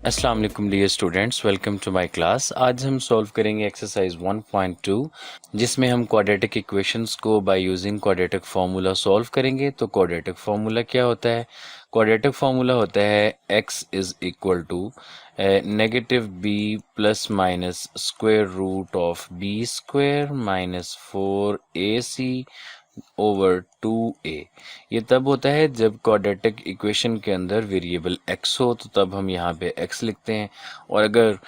अस्सलाम वालेकुम dear students, welcome to my class. आज हम सॉल्व करेंगे एक्सरसाइज 1.2 जिसमें हम क्वाड्रेटिक इक्वेशंस को by using quadratic formula solve करेंगे। तो क्वाड्रेटिक फार्मूला क्या होता है? क्वाड्रेटिक फार्मूला होता है x is equal to negative B plus minus square root of B square minus 4ac over 2a। ये तब होता है जब क्वाड्रेटिक इक्वेशन के अंदर वेरिएबल x हो, तो तब हम यहाँ पे x लिखते हैं, और अगर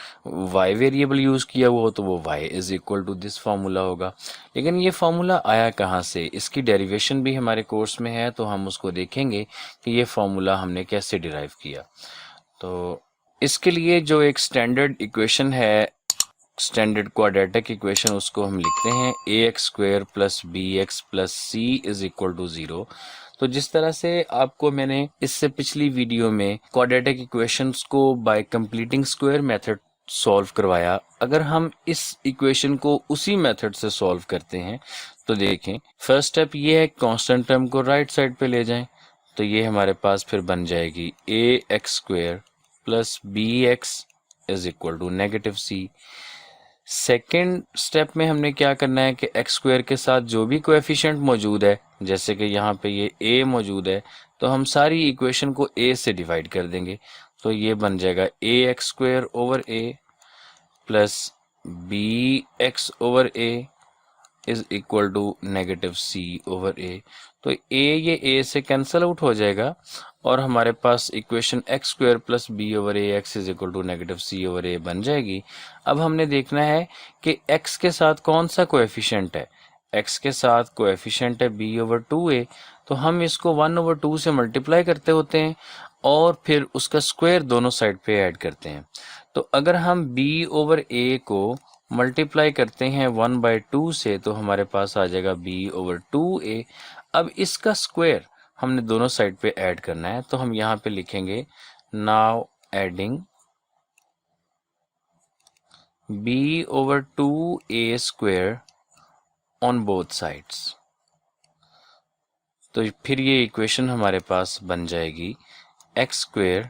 y वेरिएबल यूज़ किया हुआ हो तो वो y is equal to this formula होगा। लेकिन ये फार्मूला आया कहाँ से? इसकी डेरिवेशन भी हमारे कोर्स में है, तो हम उसको देखेंगे कि ये फार्मूला हमने कैसे डिराइव किया। तो इसके लिए जो एक स्टैंडर्ड इक्वेशन है, स्टैंडर्ड क्वाड्रेटिक इक्वेशन, उसको हम लिखते हैं ax square plus B x plus C is equal to 0। तो जिस तरह से आपको मैंने इससे पिछली वीडियो में क्वाड्रेटिक इक्वेशंस को bye completing square method solve करवाया, अगर हम इस इक्वेशन को उसी मेथड से सॉल्व करते हैं तो देखें, फर्स्ट स्टेप ये है कांस्टेंट टर्म को राइट साइड पे ले जाएं, तो ये हमारे पास फिर बन जाएगी ax square plus B X is equal to negative C. Second step में हमने क्या करना है कि एक्स स्क्वायर के साथ जो भी कोएफिशिएंट मौजूद है, जैसे कि यहाँ पे ये a मौजूद है, तो हम सारी इक्वेशन को a से डिवाइड कर देंगे। तो ये बन जाएगा A X square over a plus B X over a is equal to negative C over A. तो ये a से कैंसल आउट हो जाएगा और हमारे पास equation X square plus B over A X is equal to negative C over A बन जाएगी। अब हमने देखना है कि x के साथ कौन सा कोएफिशिएंट है। x के साथ कोएफिशिएंट है b ओवर 2a, तो हम इसको 1 ओवर 2 से मल्टीप्लाई करते होते हैं और फिर उसका स्क्वायर दोनों साइड पे ऐड करते हैं। तो अगर हम b ओवर a को मल्टीप्लाई करते हैं 1/2 से, तो हमारे पास आ जाएगा b ओवर 2a। अब इसका स्क्वायर हमने दोनों साइड पे ऐड करना है, तो हम यहाँ पे लिखेंगे now adding b over 2a square on both sides. तो फिर ये इक्वेशन हमारे पास बन जाएगी X square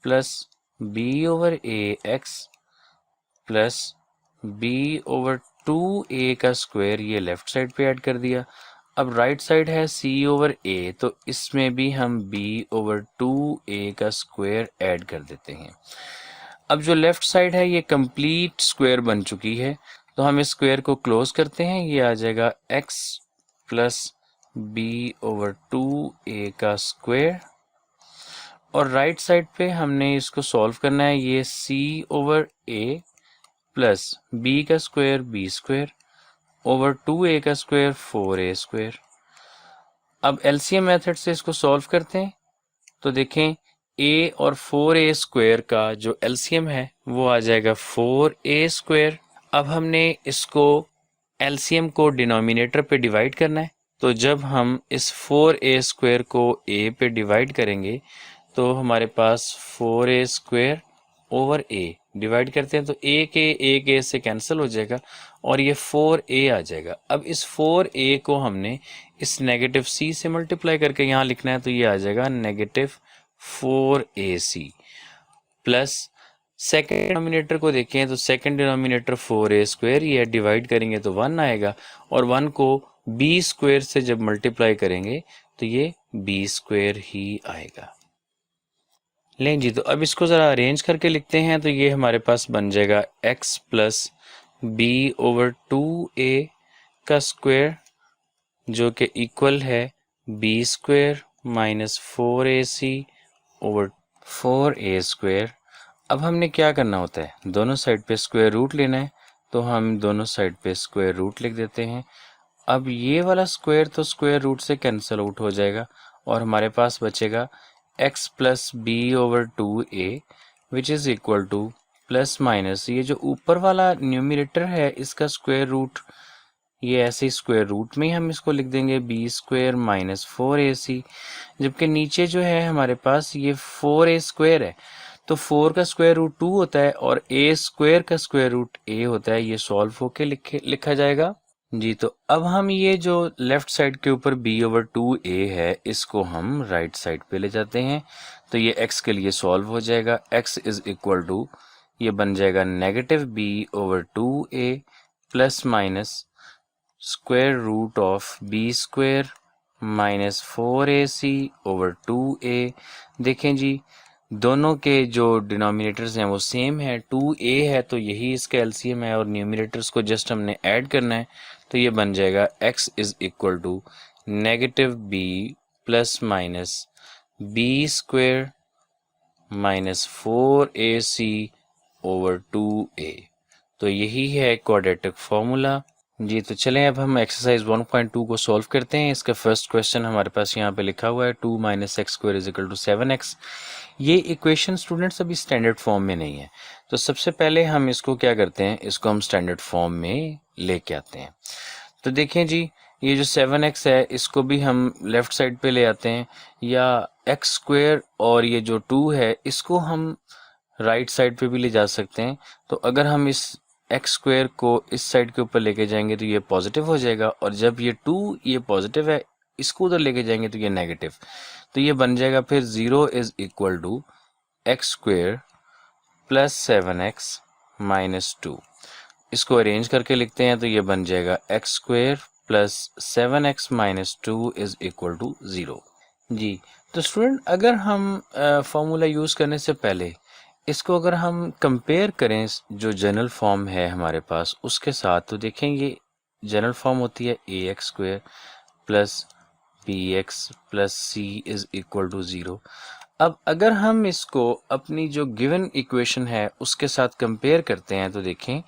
plus B over A x plus B over 2a का स्क्वायर, ये लेफ्ट साइड पे ऐड कर दिया। अब राइट साइड है c ओवर a, तो इसमें भी हम b ओवर 2a का स्क्वायर ऐड कर देते हैं। अब जो लेफ्ट साइड है ये कंप्लीट स्क्वायर बन चुकी है, तो हम इस स्क्वायर को क्लोज करते हैं। ये आ जाएगा x plus B over 2a का स्क्वायर, और राइट साइड पे हमने इसको सॉल्व करना है। ये c over a plus B का square B square over 2a का स्क्वायर 4a स्क्वायर। अब एलसीएम मेथड से इसको सॉल्व करते हैं, तो देखें a और 4a स्क्वायर का जो एलसीएम है वो आ जाएगा 4a स्क्वायर। अब हमने इसको एलसीएम को डिनोमिनेटर पे डिवाइड करना है, तो जब हम इस 4a स्क्वायर को a पे डिवाइड करेंगे तो हमारे पास 4a square over a divide करते हैं, तो एक a से कैंसिल हो जाएगा और ये 4a आ जाएगा। अब इस 4a को हमने इस नेगेटिव c से मल्टीप्लाई करके यहाँ लिखना है, तो ये आ जाएगा negative 4ac plus second denominator को देखें तो सेकेंड डिनोमिनेटर 4a स्क्वायर ही है, डिवाइड करेंगे तो 1 आएगा, और 1 को b स्क्वायर से जब मल्टीप्लाई करेंगे तो ये b स्क्वायर ही आएगा। लें जी, तो अब इसको ज़रा अरेंज करके लिखते हैं, तो ये हमारे पास बन जाएगा x plus B over 2a का स्क्वायर जो कि इक्वल है b square minus 4ac over 4a square. अब हमने क्या करना होता है, दोनों साइड पे स्क्वायर रूट लेना है, तो हम दोनों साइड पे स्क्वायर रूट लिख देते हैं। अब ये वाला स्क्वायर तो स्क्वायर रूट से कैंसिल आउट हो जाएगा और हमारे पास बचेगा x plus B over 2a which is equal to plus minus, ये जो ऊपर वाला न्यूमरेटर है इसका स्क्वायर रूट, ये ऐसे स्क्वायर रूट में ही हम इसको लिख देंगे b स्क्वायर माइनस 4ac, जबकि नीचे जो है हमारे पास ये 4a स्क्वायर है, तो 4 का स्क्वायर रूट 2 होता है और a स्क्वायर का स्क्वायर रूट a होता है। ये सॉल्व होके लिखा जाएगा। जी, तो अब हम ये जो लेफ्ट साइड के ऊपर b/2a है इसको हम राइट साइड पे ले जाते हैं, तो ये x के लिए सॉल्व हो जाएगा। x इज इक्वल टू ये बन जाएगा negative b/2a plus minus square root of b square minus 4ac/2a। देखें जी, दोनों के जो डिनोमिनेटर्स हैं वो सेम है, 2a है तो यही इसका एलसीएम है और न्यूमिनेटर्स को जस्ट हमने ऐड करना है, तो ये बन जाएगा x is equal to negative b plus minus b square minus 4ac/2a। तो यही है क्वाड्रेटिक फॉर्मूला। जी, तो चलें अब हम एक्सरसाइज 1.2 को सॉल्व करते हैं। इसका फर्स्ट क्वेश्चन हमारे पास यहाँ पे लिखा हुआ है 2 - x² is equal to 7x। ये इक्वेशन स्टूडेंट्स अभी स्टैंडर्ड फॉर्म में नहीं है, तो सबसे पहले हम इसको क्या करते हैं, इसको हम स्टैंडर्ड फॉर्म में लेके आते हैं। तो देखें जी, ये जो 7x है इसको भी हम लेफ्ट साइड पे ले आते हैं, या x² और ये जो 2 है इसको हम राइट साइड पे भी ले जा सकते हैं। तो अगर हम इस x² को इस साइड के ऊपर लेके जाएंगे तो ये पॉजिटिव हो जाएगा, और जब ये 2 ये पॉजिटिव है इसको उधर लेके जाएंगे तो ये नेगेटिव। तो ये बन जाएगा फिर 0 is equal to x² plus 7x minus 2। इसको अरेंज करके लिखते हैं तो ये बन जाएगा x² plus 7x minus 2 is equal to 0। जी, तो स्टूडेंट अगर हम फॉर्मूला यूज़ करने से पहले इसको अगर हम कंपेयर करें जो जनरल फॉर्म है हमारे पास उसके साथ, तो देखें ये जनरल फॉर्म होती है ax² plus bx plus c is equal to 0। अब अगर हम इसको अपनी जो गिवन इक्वेशन है उसके साथ कंपेयर करते हैं तो देखें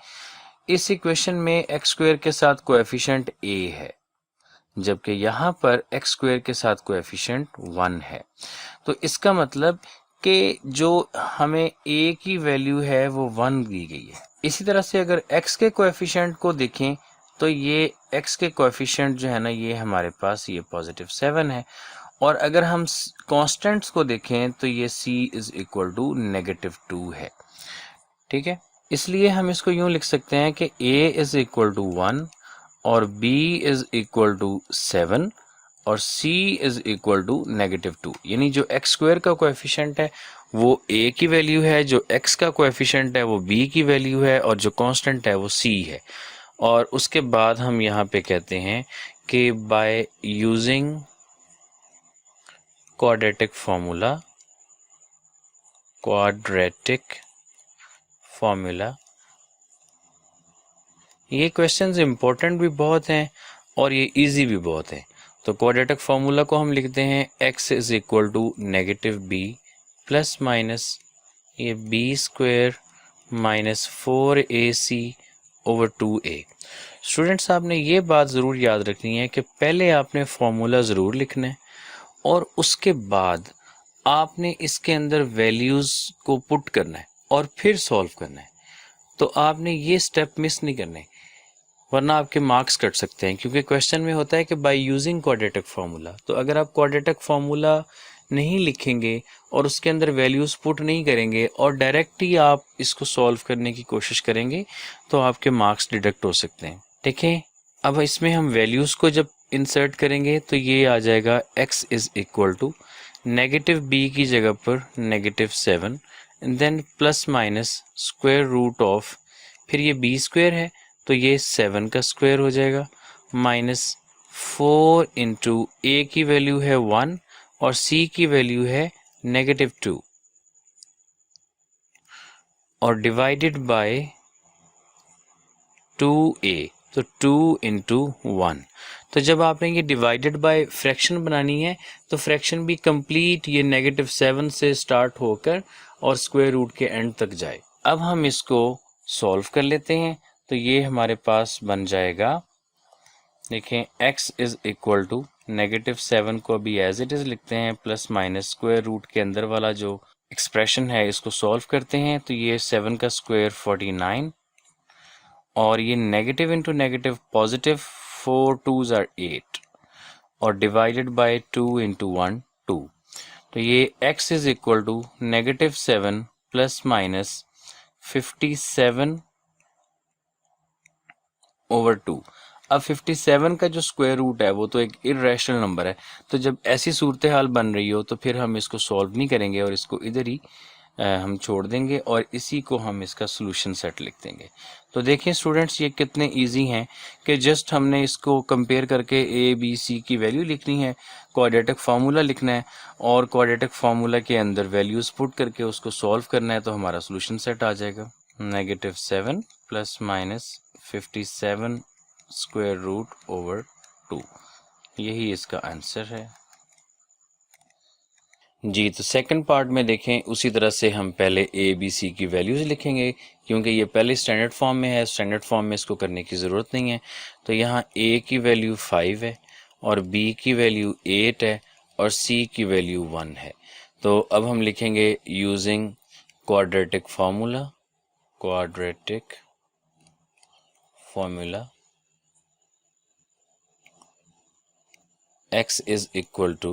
इस इक्वेशन में x² के साथ कोएफिशिएंट a है, जबकि यहाँ पर x² के साथ कोएफिशिएंट 1 है। तो इसका मतलब कि जो हमें a की वैल्यू है वो 1 दी गई है। इसी तरह से अगर x के कोएफिशिएंट को देखें तो ये x के कोएफिशिएंट जो है ना ये हमारे पास ये पॉजिटिव 7 है, और अगर हम कांस्टेंट्स को देखें तो ये c is equal to negative 2 है। ठीक है, इसलिए हम इसको यूं लिख सकते हैं कि a इज इक्वल टू 1 और b इज इक्वल टू 7 और c is equal to negative 2। यानी जो x² का कोएफिशिएंट है वो a की वैल्यू है, जो x का कोएफिशिएंट है वो b की वैल्यू है, और जो कांस्टेंट है वो c है। और उसके बाद हम यहाँ पे कहते हैं कि बाय यूजिंग क्वाड्रेटिक फॉर्मूला, ये क्वेश्चंस इंपॉर्टेंट भी बहुत हैं और ये इजी भी बहुत है। तो क्वाड्रेटिक फार्मूला को हम लिखते हैं x is equal to negative b plus minus ये b स्क्वायर माइनस 4ac/2a। स्टूडेंट्स आपने ये बात ज़रूर याद रखनी है कि पहले आपने फार्मूला ज़रूर लिखना है और उसके बाद आपने इसके अंदर वैल्यूज़ को पुट करना है और फिर सॉल्व करना है। तो आपने ये स्टेप मिस नहीं करने, वरना आपके मार्क्स कट सकते हैं, क्योंकि क्वेश्चन में होता है कि बाय यूजिंग क्वाड्रेटिक फार्मूला। तो अगर आप क्वाड्रेटिक फार्मूला नहीं लिखेंगे और उसके अंदर वैल्यूज़ पुट नहीं करेंगे और डायरेक्ट ही आप इसको सॉल्व करने की कोशिश करेंगे तो आपके मार्क्स डिडक्ट हो सकते हैं। देखें, अब इसमें हम वैल्यूज़ को जब इंसर्ट करेंगे तो ये आ जाएगा x is equal to negative b की जगह पर negative 7 then plus minus square root of, फिर ये b स्क्वायर है तो ये 7 का स्क्वायर हो जाएगा, माइनस 4 इंटू a की वैल्यू है 1 और c की वैल्यू है नेगेटिव 2 और डिवाइडेड बाय 2a, तो 2 इंटू 1। तो जब आपने ये डिवाइडेड बाय फ्रैक्शन बनानी है तो फ्रैक्शन भी कंप्लीट ये नेगेटिव 7 से स्टार्ट होकर और स्क्वायर रूट के एंड तक जाए। अब हम इसको सॉल्व कर लेते हैं तो ये हमारे पास बन जाएगा, देखें x is equal to negative 7 को अभी एज इट इज लिखते हैं, प्लस माइनस स्क्वायर रूट के अंदर वाला जो एक्सप्रेशन है इसको सॉल्व करते हैं तो ये 7 का स्क्वायर 49 और ये negative into negative positive, 4 2s are 8 और डिवाइडेड बाय 2 इंटू 1 2। तो ये x is equal to negative 7 plus minus 57/2। अब 57 का जो स्क्वायर रूट है वो तो एक इर्रेशनल नंबर है, तो जब ऐसी सूरत हाल बन रही हो तो फिर हम इसको सॉल्व नहीं करेंगे और इसको इधर ही हम छोड़ देंगे और इसी को हम इसका सोल्यूशन सेट लिख देंगे। तो देखिए स्टूडेंट्स, ये कितने इजी हैं कि जस्ट हमने इसको कंपेयर करके ए बी सी की वैल्यू लिखनी है, क्वाड्रेटिक फार्मूला लिखना है और क्वाड्रेटिक फार्मूला के अंदर वैल्यूज पुट करके उसको सॉल्व करना है, तो हमारा सोल्यूशन सेट आ जाएगा। -7 plus minus 57 square root over 2, यही इसका आंसर है जी। तो सेकंड पार्ट में देखें, उसी तरह से हम पहले ए बी सी की वैल्यूज़ लिखेंगे, क्योंकि ये पहले स्टैंडर्ड फॉर्म में है, स्टैंडर्ड फॉर्म में इसको करने की ज़रूरत नहीं है। तो यहाँ ए की वैल्यू 5 है और बी की वैल्यू 8 है और सी की वैल्यू 1 है। तो अब हम लिखेंगे using quadratic formula, quadratic formula x is equal to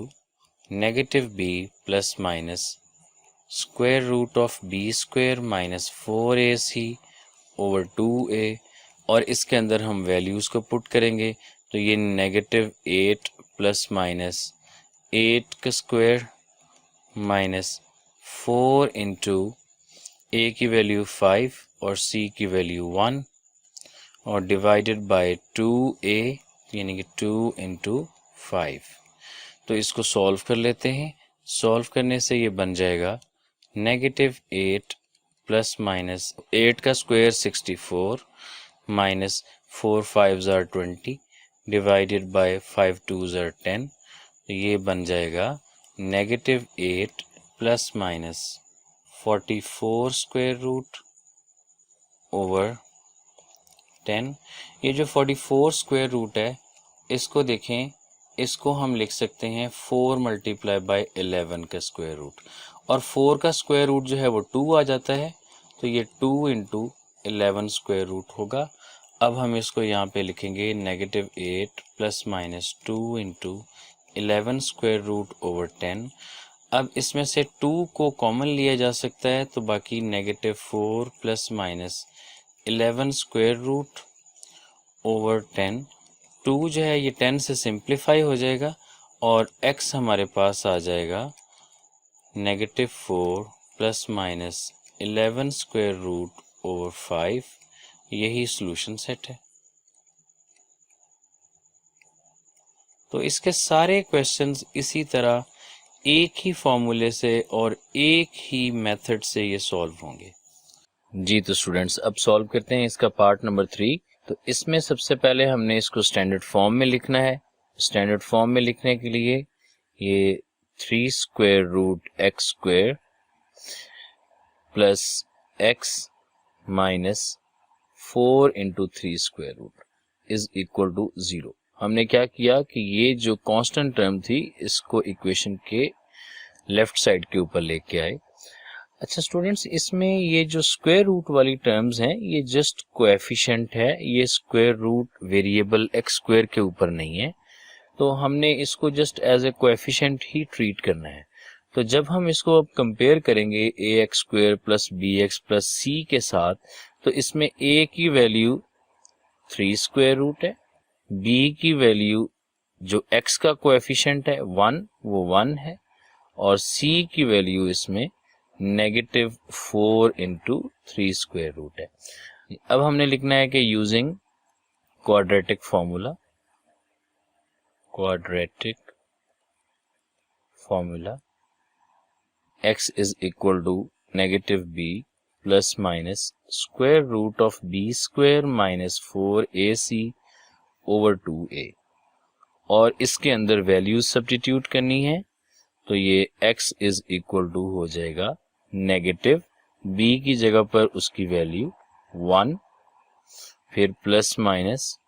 negative b plus minus square root of b square minus 4ac over 2a, और इसके अंदर हम वैल्यूज़ को पुट करेंगे। तो ये -8 प्लस माइनस 8 का स्क्वायर माइनस 4 इंटू ए की वैल्यू 5 और सी की वैल्यू 1 और डिवाइडेड बाय 2a, यानी कि 2 इंटू 5। तो इसको सॉल्व कर लेते हैं। सॉल्व करने से ये बन जाएगा -8 प्लस माइनस 8 का स्क्वायर 64 माइनस 4 5 ज़ार 20 डिवाइडेड बाय 5 2 ज़ार 10। तो ये बन जाएगा -8 plus minus 44 square root over 10। ये जो 44 स्क्वायर रूट है, इसको देखें, इसको हम लिख सकते हैं 4 मल्टीप्लाई बाय 11 का स्क्वायर रूट, और 4 का स्क्वायर रूट जो है वो 2 आ जाता है, तो ये 2 इंटू 11 स्क्वायर रूट होगा। अब हम इसको यहाँ पे लिखेंगे -8 plus minus 2 into 11 square root over 10। अब इसमें से 2 को कॉमन लिया जा सकता है, तो बाकी -4 plus minus 11 square root over 10। 2 जो है ये 10 से सिंप्लीफाई हो जाएगा और x हमारे पास आ जाएगा -4 plus minus 11 square root over 5। यही सॉल्यूशन सेट है। तो इसके सारे क्वेश्चंस इसी तरह एक ही फॉर्मूले से और एक ही मेथड से ये सॉल्व होंगे जी। तो स्टूडेंट्स, अब सॉल्व करते हैं इसका पार्ट नंबर 3। तो इसमें सबसे पहले हमने इसको स्टैंडर्ड फॉर्म में लिखना है। स्टैंडर्ड फॉर्म में लिखने के लिए ये 3 square root X square plus X minus 4 into 3 square root is equal to 0। हमने क्या किया कि ये जो कांस्टेंट टर्म थी इसको इक्वेशन के लेफ्ट साइड के ऊपर लेके आए। अच्छा स्टूडेंट्स, इसमें ये जो स्क्वायर रूट वाली टर्म्स हैं ये जस्ट कोएफिशिएंट है, ये square root variable X square के ऊपर नहीं है, तो हमने इसको जस्ट एज ए कोएफिशिएंट ही ट्रीट करना है। तो जब हम इसको अब कंपेयर करेंगे A X square plus B x plus C के साथ, तो इसमें ए की वैल्यू 3 स्क्वायर रूट है, बी की वैल्यू जो एक्स का कोएफिशिएंट है 1 वो 1 है, और सी की वैल्यू इसमें -4 इंटू 3 स्क्वायर रूट है। अब हमने लिखना है कि using quadratic formula, quadratic formula x is equal to -b plus minus square root of b square minus 4ac over 2a, और इसके अंदर वैल्यूज सब्स्टिट्यूट करनी है। तो ये x इज इक्वल टू हो जाएगा -b की जगह पर उसकी वैल्यू 1, फिर प्लस माइनस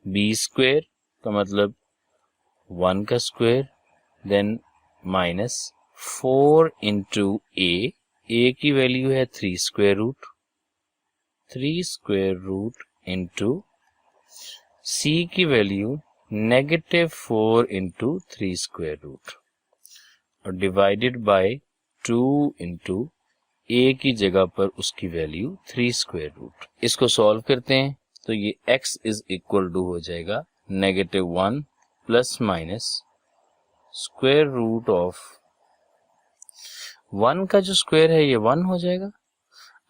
b स्क्वायर का मतलब 1 का square, then minus 4 into a की वैल्यू है 3 स्क्वायर रूट इंटू c की वैल्यू -4 इंटू 3 स्क्वायर रूट, और डिवाइडेड बाय 2 इंटू a की जगह पर उसकी वैल्यू 3 स्क्वायर रूट। इसको सॉल्व करते हैं। तो ये x इज इक्वल टू हो जाएगा -1 plus minus square root of 1 का जो स्क्वायर है ये 1 हो जाएगा।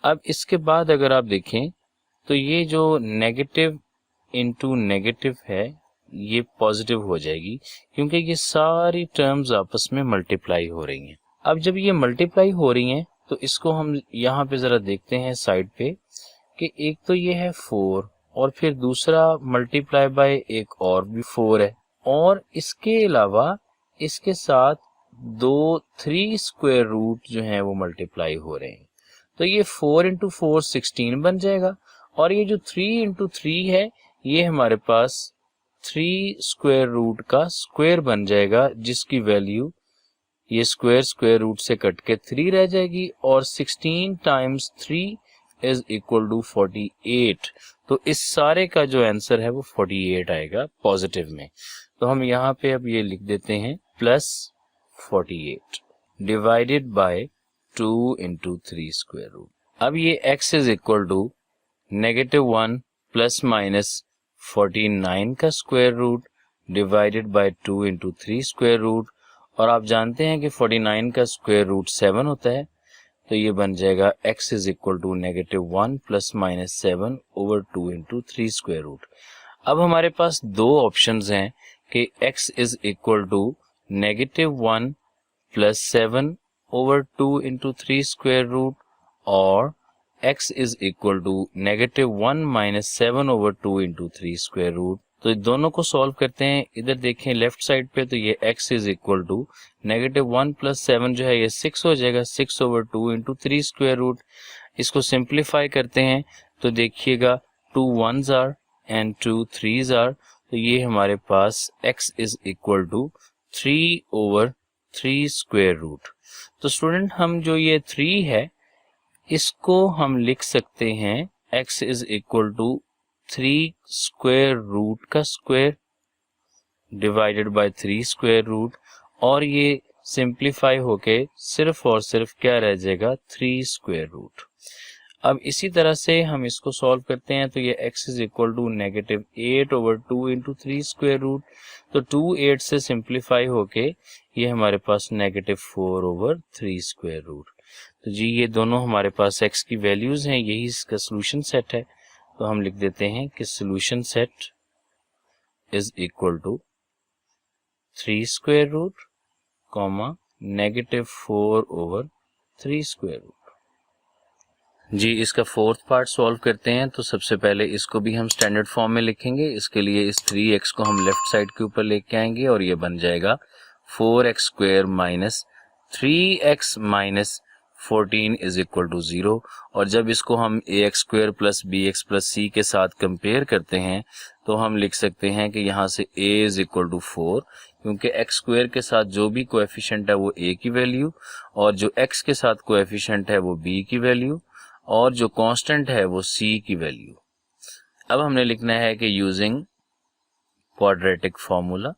अब इसके बाद अगर आप देखें तो ये जो नेगेटिव इंटू नेगेटिव है ये पॉजिटिव हो जाएगी, क्योंकि ये सारी टर्म्स आपस में मल्टीप्लाई हो रही हैं। अब जब ये मल्टीप्लाई हो रही हैं तो इसको हम यहाँ पे ज़रा देखते हैं साइड पे कि एक तो ये है 4 और फिर दूसरा मल्टीप्लाई बाय एक और भी 4 है, और इसके अलावा इसके साथ 3 स्क्वायर रूट जो हैं वो मल्टीप्लाई हो रहे हैं। तो ये 4 इंटू 4 16 बन जाएगा, और ये जो 3 इंटू 3 है ये हमारे पास 3 स्क्वायर रूट का स्क्वायर बन जाएगा, जिसकी वैल्यू ये स्क्वायर रूट से कट के 3 रह जाएगी, और 16 टाइम्स 3 इज इक्वल टू 48। तो इस सारे का जो आंसर है वो 48 आएगा पॉजिटिव में। तो हम यहाँ पे अब ये लिख देते हैं plus 48 divided by 2 into 3 square root. अब ये x is equal to -1 plus minus 49 का square root divided by 2 into 3 square root, और आप जानते हैं कि 49 का स्क्वायर रूट 7 होता है, तो ये बन जाएगा x is equal to -1 plus minus 7 over 2 into 3 square root. अब हमारे पास दो ऑप्शंस हैं कि x is equal to -1 plus 7 over 2 into 3 square root, और x is equal to -1 minus 7 over 2 into 3 square root. तो दोनों को सॉल्व करते हैं। इधर देखें लेफ्ट साइड पे, तो ये x is equal to -1 plus 7 जो है ये 6 हो जाएगा, 6 ओवर 2 इंटू 3 स्क्वायर रूट। इसको सिंप्लीफाई करते हैं तो देखिएगा 2 1s are and 2 3s are, तो ये हमारे पास x is equal to 3 over 3 square root. तो स्टूडेंट हम जो ये 3 है इसको हम लिख सकते हैं x is equal to 3 square root का square divided by 3 square root, और ये सिंप्लीफाई होके सिर्फ और सिर्फ क्या रह जाएगा 3 स्क्वायर रूट। अब इसी तरह से हम इसको सॉल्व करते हैं, तो ये x is equal to -8 over 2 into 3 square root, तो 2 8 से सिंप्लीफाई होके ये हमारे पास -4 ओवर 3 स्क्वायर रूट। तो जी ये दोनों हमारे पास x की वैल्यूज हैं, यही इसका सोल्यूशन सेट है। तो हम लिख देते हैं कि solution set is equal to 3 square root comma -4 over 3 square root. जी इसका फोर्थ पार्ट सॉल्व करते हैं। तो सबसे पहले इसको भी हम स्टैंडर्ड फॉर्म में लिखेंगे। इसके लिए इस 3x को हम लेफ्ट साइड के ऊपर लेके आएंगे, और ये बन जाएगा 4x square minus 3x minus 14 is equal to 0। और जब इसको हम ax square plus bx plus c के साथ कंपेयर करते हैं तो हम लिख सकते हैं कि यहाँ से a इज इक्वल टू 4, क्योंकि x स्क्वायर के साथ जो भी कोएफिशिएंट है वो a की वैल्यू, और जो x के साथ कोएफिशिएंट है वो b की वैल्यू, और जो कांस्टेंट है वो c की वैल्यू। अब हमने लिखना है कि यूजिंग क्वाड्रेटिक फॉर्मूला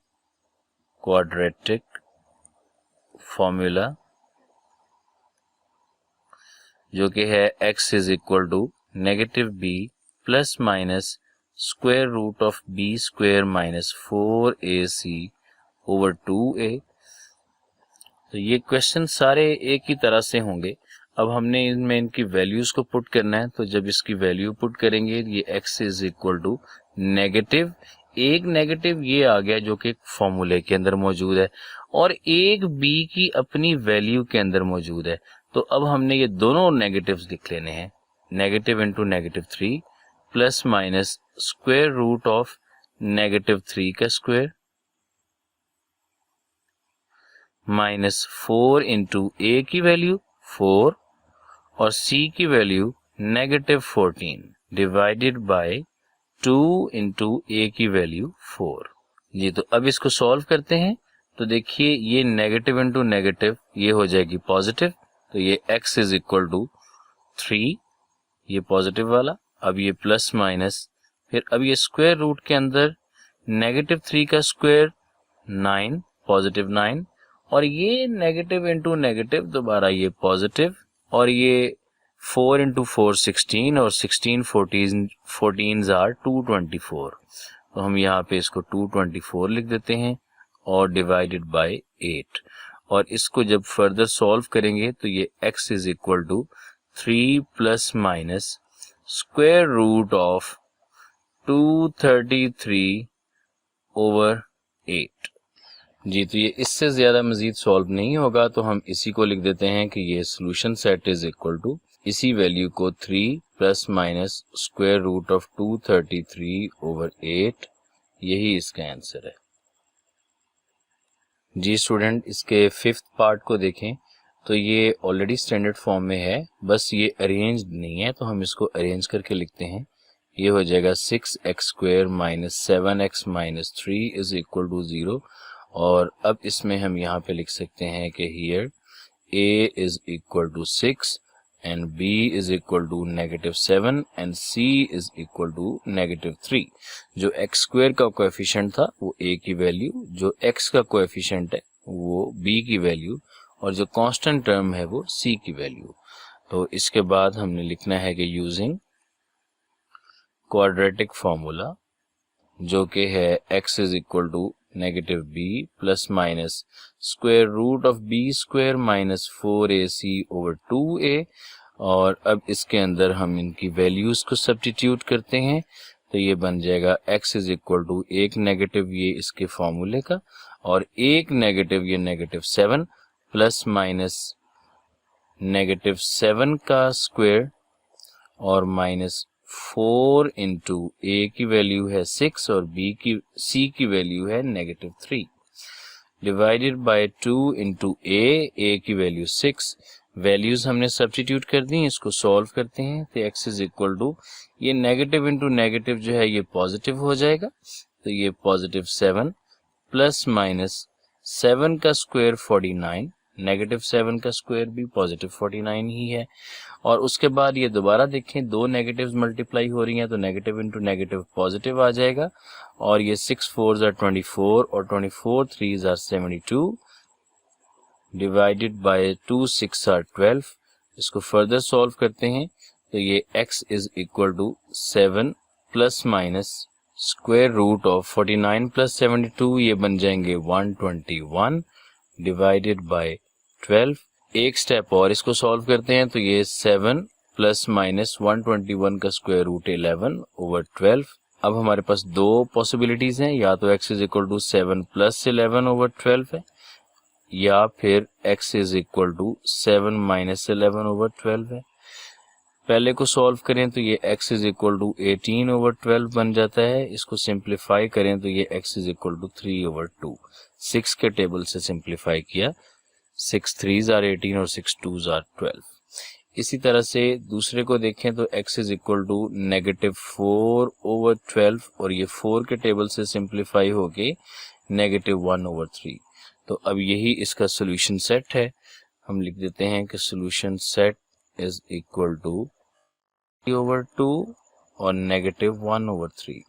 जो कि है x is equal to -b plus minus square root of b square minus 4ac over 2a। तो ये क्वेश्चन सारे एक ही तरह से होंगे। अब हमने इनमें इनकी वैल्यूज को पुट करना है, तो जब इसकी वैल्यू पुट करेंगे ये x is equal to negative, एक नेगेटिव ये आ गया जो कि फॉर्मूले के अंदर मौजूद है, और एक b की अपनी वैल्यू के अंदर मौजूद है। तो अब हमने ये दोनों नेगेटिव्स लिख लेने हैं, negative into -3 plus minus square root of -3 का स्क्वायर माइनस 4 इंटू a की वैल्यू 4 और c की value -14 divided by 2 into a की वैल्यू 4। ये तो अब इसको सॉल्व करते हैं, तो देखिए ये नेगेटिव इंटू नेगेटिव ये हो जाएगी पॉजिटिव, तो ये x इज इक्वल टू 3, ये पॉजिटिव वाला। अब ये प्लस माइनस, फिर अब ये स्क्वायर रूट के अंदर -3 का स्क्वायर 9 पॉजिटिव 9, और ये नेगेटिव इंटू नेगेटिव दोबारा ये पॉजिटिव, और ये 4 इंटू 4 16 और 16 14 आर 224। तो हम यहाँ पे इसको 224 लिख देते हैं और डिवाइडेड बाय 8। और इसको जब फर्दर सॉल्व करेंगे तो ये x is equal to 3 plus minus square root of 233 over 8। जी, तो ये इससे ज़्यादा मज़ीद सॉल्व नहीं होगा, तो हम इसी को लिख देते हैं कि ये solution set is equal to इसी वैल्यू को 3 plus minus square root of 233 over 8, यही इसका आंसर है। जी स्टूडेंट, इसके फिफ्थ पार्ट को देखें तो ये ऑलरेडी स्टैंडर्ड फॉर्म में है, बस ये अरेंज नहीं है, तो हम इसको अरेंज करके लिखते हैं। ये हो जाएगा 6x² minus 7x minus 3 is equal to 0। और अब इसमें हम यहाँ पे लिख सकते हैं कि here a is equal to 6 and b is equal to -7 and c is equal to -3। जो x² का कोएफिशिएंट था वो a की वैल्यू, जो x का कोएफिशिएंट है वो b की वैल्यू, और जो कांस्टेंट टर्म है वो c की वैल्यू। तो इसके बाद हमने लिखना है कि यूजिंग क्वाड्रेटिक फॉर्मूला, जो कि है x is equal to -b plus minus square root of b² minus 4ac over 2a। और अब इसके अंदर हम इनकी वैल्यूज को सब्स्टिट्यूट करते हैं, तो ये बन जाएगा x इज इक्वल टू एक नेगेटिव ये इसके फॉर्मूले का, और एक नेगेटिव ये -7 प्लस माइनस -7 का स्क्वायर और माइनस 4 इंटू ए की वैल्यू है 6 और c की वैल्यू है -3 डिवाइडेड बाय 2 इंटू ए की वैल्यू 6। वैल्यूज हमने सब्स्टिट्यूट कर दी, इसको सॉल्व करते हैं तो x इज इक्वल टू ये नेगेटिव इंटू नेगेटिव जो है ये पॉजिटिव हो जाएगा, तो ये +7 प्लस माइनस 7 का स्क्वायर 49, -7 का स्क्वायर भी +49 ही है। और उसके बाद ये दोबारा देखें, दो नेगेटिव्स मल्टीप्लाई हो रही हैं, तो नेगेटिव इंटू नेगेटिव पॉजिटिव आ जाएगा, और ये 6 4s are 24 और 24 3s are 72 divided by 2 6 are 12। इसको फर्दर सॉल्व करते हैं तो ये x is equal to 7 plus minus square root of 49 plus 72, ये बन जाएंगे 121 डिवाइडेड बाय 12। एक स्टेप और इसको सॉल्व करते हैं तो ये 7 प्लस माइनस 121 का स्क्वायर रूट 11 ओवर 12। अब हमारे पास दो पॉसिबिलिटीज हैं, या तो x is equal to 7 plus 11 over 12 है, या फिर x is equal to 7 minus 11 over 12 है। पहले को सॉल्व करें तो ये x is equal to 18 over 12 बन जाता है। इसको सिंप्लीफाई करें तो ये x is equal to 3 over 2। 6 के टेबल से सिंप्लीफाई किया, 6 3s are 18 और 6 2s are 12। इसी तरह से दूसरे को देखें तो x is equal to -4 over 12 और ये 4 के टेबल से सिंप्लीफाई होके -1 ओवर 3। तो अब यही इसका सोल्यूशन सेट है। हम लिख देते हैं कि solution set is equal to 3 over 2 और -1 ओवर 3।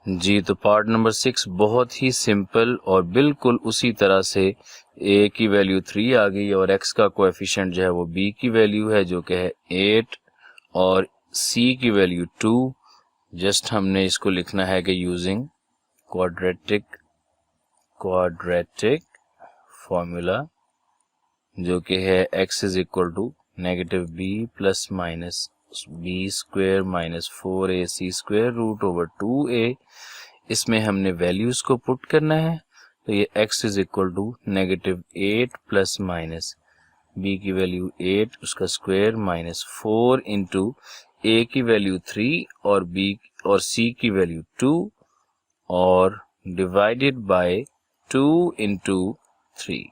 जी, तो पार्ट नंबर 6 बहुत ही सिंपल और बिल्कुल उसी तरह से a की वैल्यू 3 आ गई और x का कोएफिशिएंट जो है वो b की वैल्यू है जो कि है 8 और c की वैल्यू 2। जस्ट हमने इसको लिखना है कि यूजिंग क्वाड्रेटिक फॉर्मूला, जो कि है x is equal to -b plus minus b² minus 4ac square root over 2a। इसमें हमने वैल्यूज को पुट करना है, तो ये x is equal to -8 plus minus b की वैल्यू 8 उसका स्क्वायर माइनस 4 इंटू a की वैल्यू 3 और b और c की वैल्यू 2 और डिवाइडेड बाय 2 इंटू 3।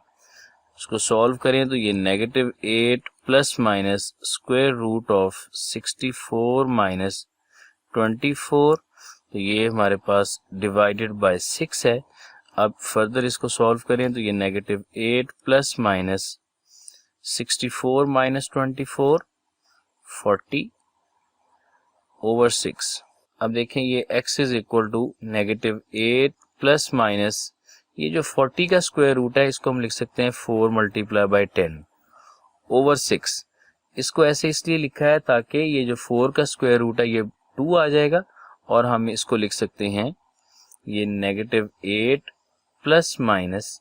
उसको सॉल्व करें तो ये -8 plus minus square root of 64 minus 24, तो ये हमारे पास डिवाइडेड बाय 6 है। अब फर्दर इसको सॉल्व करें तो ये -8 प्लस माइनस 64 माइनस 24 40 ओवर 6। अब देखें ये x is equal to -8 plus minus ये जो 40 का स्क्वायर रूट है इसको हम लिख सकते हैं 4 मल्टीप्लाई बाय 10 ओवर 6। इसको ऐसे इसलिए लिखा है ताकि ये जो 4 का स्क्वायर रूट है ये 2 आ जाएगा, और हम इसको लिख सकते हैं ये -8 plus minus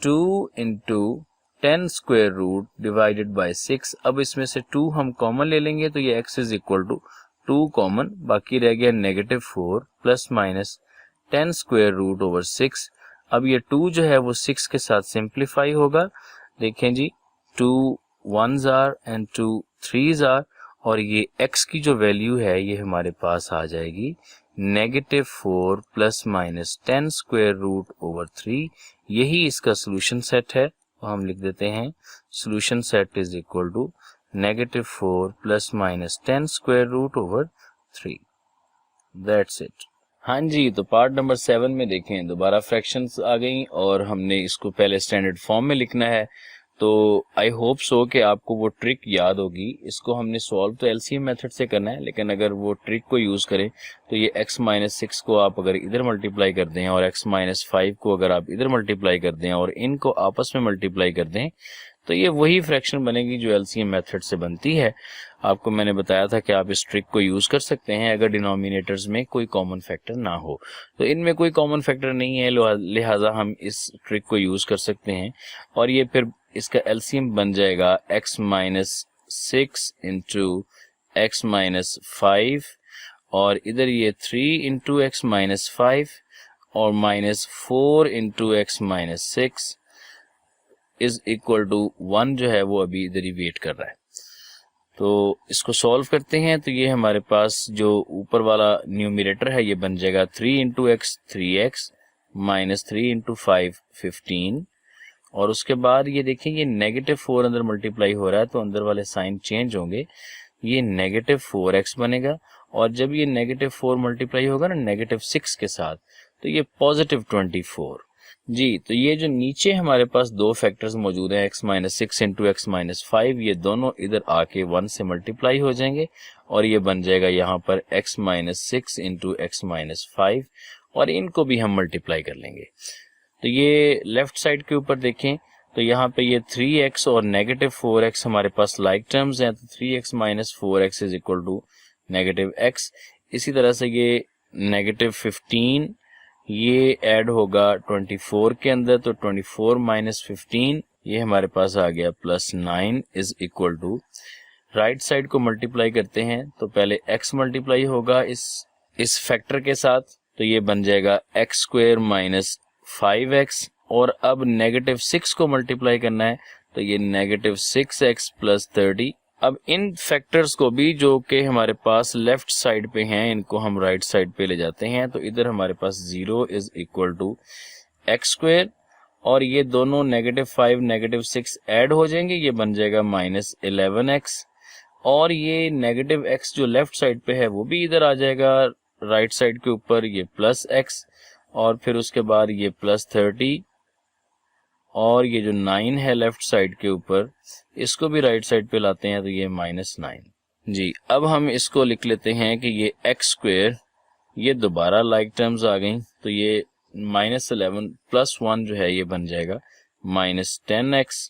2 into 10 square root divided by 6। अब इसमें से 2 हम कॉमन ले लेंगे तो ये x is equal to 2 common, बाकी रह गया -4 plus minus 10 square root over 6। अब ये 2 जो है वो 6 के साथ सिंप्लीफाई होगा। देखें जी, 2 1s are and 2 3s are, और ये x की जो वैल्यू है ये हमारे पास आ जाएगी -4 plus minus 10 square root over 3। यही इसका सोल्यूशन सेट है, तो हम लिख देते हैं solution set is equal to -4 plus minus 10 square root over 3। That's it. हाँ जी, तो पार्ट नंबर 7 में देखें दोबारा फ्रैक्शंस आ गई और हमने इसको पहले स्टैंडर्ड फॉर्म में लिखना है। तो आई होप सो कि आपको वो ट्रिक याद होगी। इसको हमने सॉल्व तो एलसीएम मेथड से करना है, लेकिन अगर वो ट्रिक को यूज करें तो ये x-6 को आप अगर इधर मल्टीप्लाई कर दें और x-5 को अगर आप इधर मल्टीप्लाई कर दें और इनको आपस में मल्टीप्लाई कर दें तो ये वही फ्रैक्शन बनेगी जो एलसीएम मेथड से बनती है। आपको मैंने बताया था कि आप इस ट्रिक को यूज कर सकते हैं अगर डिनोमिनेटर्स में कोई कॉमन फैक्टर ना हो। तो इनमें कोई कॉमन फैक्टर नहीं है, लिहाजा हम इस ट्रिक को यूज कर सकते हैं और ये फिर इसका एलसीएम बन जाएगा x-6 इंटू x-5 और इधर ये 3 इंटू x-5 और -4 into x-6 is equal to 1 जो है वो अभी इधर ही वेट कर रहा है। तो इसको सॉल्व करते हैं तो ये हमारे पास जो ऊपर वाला न्यूमरेटर है ये बन जाएगा 3 into x 3x minus 3 into 5 15, और उसके बाद ये देखें ये -4 अंदर मल्टीप्लाई हो रहा है तो अंदर वाले साइन चेंज होंगे, ये -4x बनेगा और जब ये -4 मल्टीप्लाई होगा ना -6 के साथ तो ये +24 जी। तो ये जो नीचे हमारे पास दो फैक्टर्स मौजूद हैं x-6 इंटू x-5, ये दोनों इधर आके 1 से मल्टीप्लाई हो जाएंगे और ये बन जाएगा यहाँ पर x-6 इंटू x-5 और इनको भी हम मल्टीप्लाई कर लेंगे। तो ये लेफ्ट साइड के ऊपर देखें तो यहाँ पे ये 3x और -4x हमारे पास लाइक टर्म्स हैं, तो 3x minus 4x is equal to -x। इसी तरह से ये -15 ये ऐड होगा 24 के अंदर, तो 24 माइनस 15 ये हमारे पास आ गया +9 is equal to, right side को मल्टीप्लाई करते हैं तो पहले x मल्टीप्लाई होगा इस फैक्टर के साथ, तो ये बन जाएगा x² माइनस 5x और अब -6 को मल्टीप्लाई करना है तो ये -6x प्लस 30। अब इन फैक्टर्स को भी जो कि हमारे पास लेफ्ट साइड पे हैं इनको हम राइट साइड पे ले जाते हैं, तो इधर हमारे पास 0 इज इक्वल टू x² और ये दोनों -5 -6 ऐड हो जाएंगे, ये बन जाएगा -11x और ये -x जो लेफ्ट साइड पे है वो भी इधर आ जाएगा राइट साइड के ऊपर, ये +x और फिर उसके बाद ये +30 और ये जो 9 है लेफ्ट साइड के ऊपर इसको भी राइट साइड पे लाते हैं तो ये -9 जी। अब हम इसको लिख लेते हैं कि ये x², ये दोबारा लाइक टर्म्स आ गई तो ये -11 + 1 जो है ये बन जाएगा -10x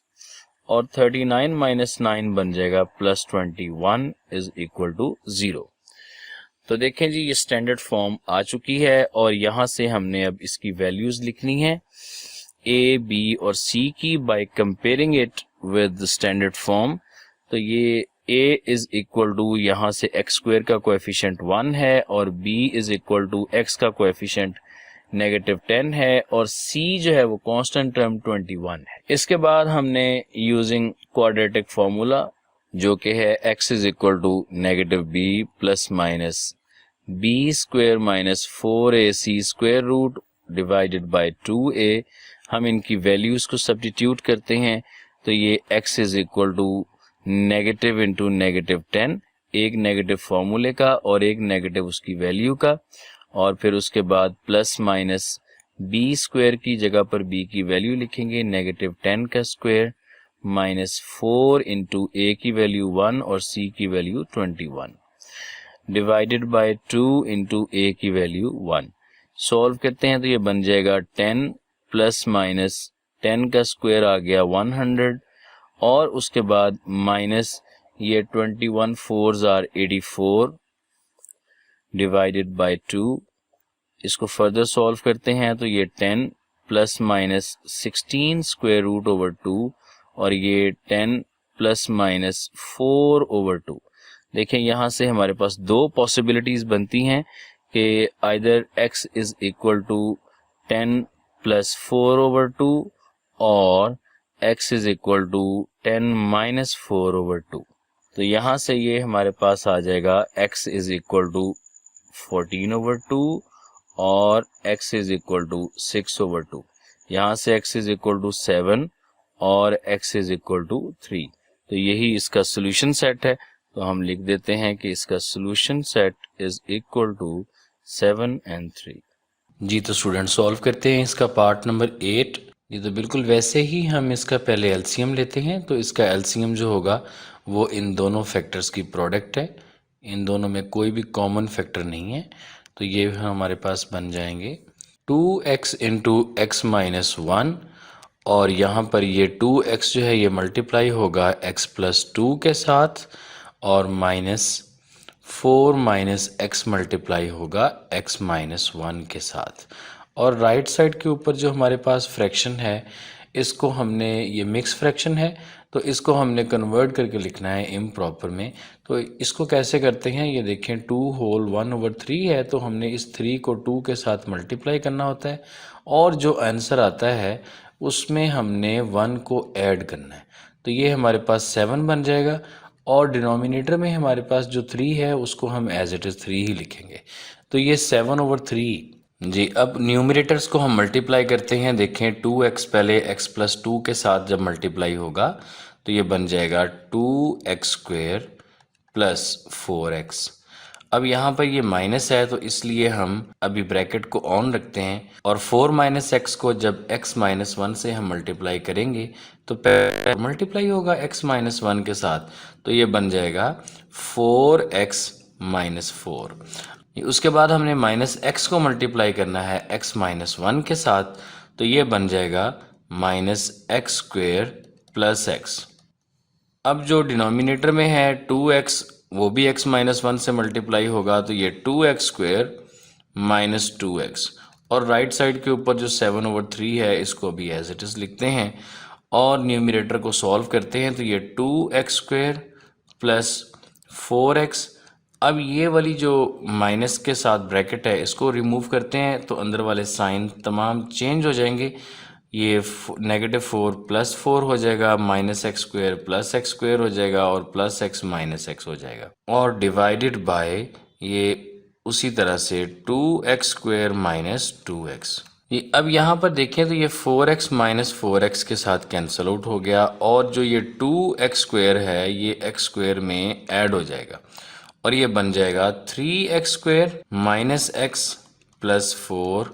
और 39 - 9 बन जाएगा +21 इज इक्वल टू 0। तो देखें जी ये स्टैंडर्ड फॉर्म आ चुकी है और यहाँ से हमने अब इसकी वैल्यूज लिखनी है a, b और c की by comparing it with standard form. तो ये a इज इक्वल टू यहाँ से x² का कोएफिशिएंट 1 है और b is equal to x का कोएफिशिएंट -10 है और c जो है वो कांस्टेंट टर्म 21 है। इसके बाद हमने यूजिंग क्वाड्रेटिक फार्मूला जो कि है x is equal to -b plus minus b² minus 4ac square root divided by 2a, हम इनकी वैल्यूज को सब्स्टिट्यूट करते हैं तो ये x is equal to negative into -10, एक नेगेटिव फॉर्मूले का और एक नेगेटिव उसकी वैल्यू का, और फिर उसके बाद प्लस माइनस b² की जगह पर b की वैल्यू लिखेंगे -10 का स्क्वायर -4 इंटू a की वैल्यू 1 और c की value 21 divided by 2 into a की वैल्यू 1। सॉल्व करते हैं तो ये बन जाएगा 10 प्लस माइनस 10 का स्क्वायर आ गया 100 और उसके बाद माइनस ये 21 4s आर 84 डिवाइडेड बाय 2। इसको फर्दर सॉल्व करते हैं तो ये 10 plus minus 16 square root over 2 और ये 10 प्लस माइनस 4 ओवर 2। देखें यहाँ से हमारे पास दो पॉसिबिलिटीज बनती हैं कि either x is equal to 10 plus 4 over 2 और x is equal to 10 minus 4 over 2। तो यहाँ से ये हमारे पास आ जाएगा x is equal to 14 over 2 और x is equal to 6 over 2। यहाँ से x इज इक्वल टू 7 और x इज इक्वल टू 3। तो यही इसका सोल्यूशन सेट है। तो हम लिख देते हैं कि इसका solution set is equal to 7 and 3। जी तो स्टूडेंट सॉल्व करते हैं इसका पार्ट नंबर 8। ये तो बिल्कुल वैसे ही हम इसका पहले एलसीएम लेते हैं। तो इसका एलसीएम जो होगा वो इन दोनों फैक्टर्स की प्रोडक्ट है। इन दोनों में कोई भी कॉमन फैक्टर नहीं है। तो ये हमारे पास बन जाएंगे 2x इंटू एक्स माइनस 1 और यहाँ पर ये 2x जो है ये मल्टीप्लाई होगा x प्लस 2 के साथ और माइनस 4 माइनस एक्स मल्टीप्लाई होगा x माइनस 1 के साथ। और राइट साइड के ऊपर जो हमारे पास फ्रैक्शन है इसको हमने, ये मिक्स फ्रैक्शन है तो इसको हमने कन्वर्ट करके लिखना है इम्प्रॉपर में। तो इसको कैसे करते हैं ये देखें, 2 होल 1 ओवर 3 है तो हमने इस 3 को 2 के साथ मल्टीप्लाई करना होता है और जो आंसर आता है उसमें हमने 1 को ऐड करना है। तो ये हमारे पास 7 बन जाएगा और डिनोमिनेटर में हमारे पास जो 3 है उसको हम एज इट इज़ 3 ही लिखेंगे। तो ये 7 ओवर 3। जी अब न्यूमरेटर्स को हम मल्टीप्लाई करते हैं। देखें 2x पहले x प्लस 2 के साथ जब मल्टीप्लाई होगा तो ये बन जाएगा 2x स्क्वेयर प्लस 4x। अब यहाँ पर ये माइनस है तो इसलिए हम अभी ब्रैकेट को ऑन रखते हैं और 4 माइनस एक्स को जब x माइनस 1 से हम मल्टीप्लाई करेंगे तो पहले मल्टीप्लाई होगा x माइनस 1 के साथ तो ये बन जाएगा 4x माइनस 4। उसके बाद हमने माइनस एक्स को मल्टीप्लाई करना है x माइनस 1 के साथ तो ये बन जाएगा minus x square plus x. अब जो डिनोमिनेटर में है 2x वो भी x माइनस 1 से मल्टीप्लाई होगा तो ये 2x स्क्वेयर माइनस 2x और राइट साइड के ऊपर जो 7 ओवर 3 है इसको भी एज इट इज़ लिखते हैं और न्यूमरेटर को सॉल्व करते हैं तो ये 2x स्क्वेयर प्लस 4x। अब ये वाली जो माइनस के साथ ब्रैकेट है इसको रिमूव करते हैं तो अंदर वाले साइन तमाम चेंज हो जाएंगे। ये -4 प्लस 4 हो जाएगा, minus x square plus x square हो जाएगा और प्लस एक्स माइनस एक्स हो जाएगा और डिवाइडेड बाय ये उसी तरह से 2x स्क्वेयर माइनस 2x। ये अब यहाँ पर देखें तो ये 4x माइनस 4x के साथ कैंसिल आउट हो गया और जो ये 2x स्क्वेयर है ये x स्क्वेयर में ऐड हो जाएगा और ये बन जाएगा 3x square minus x plus 4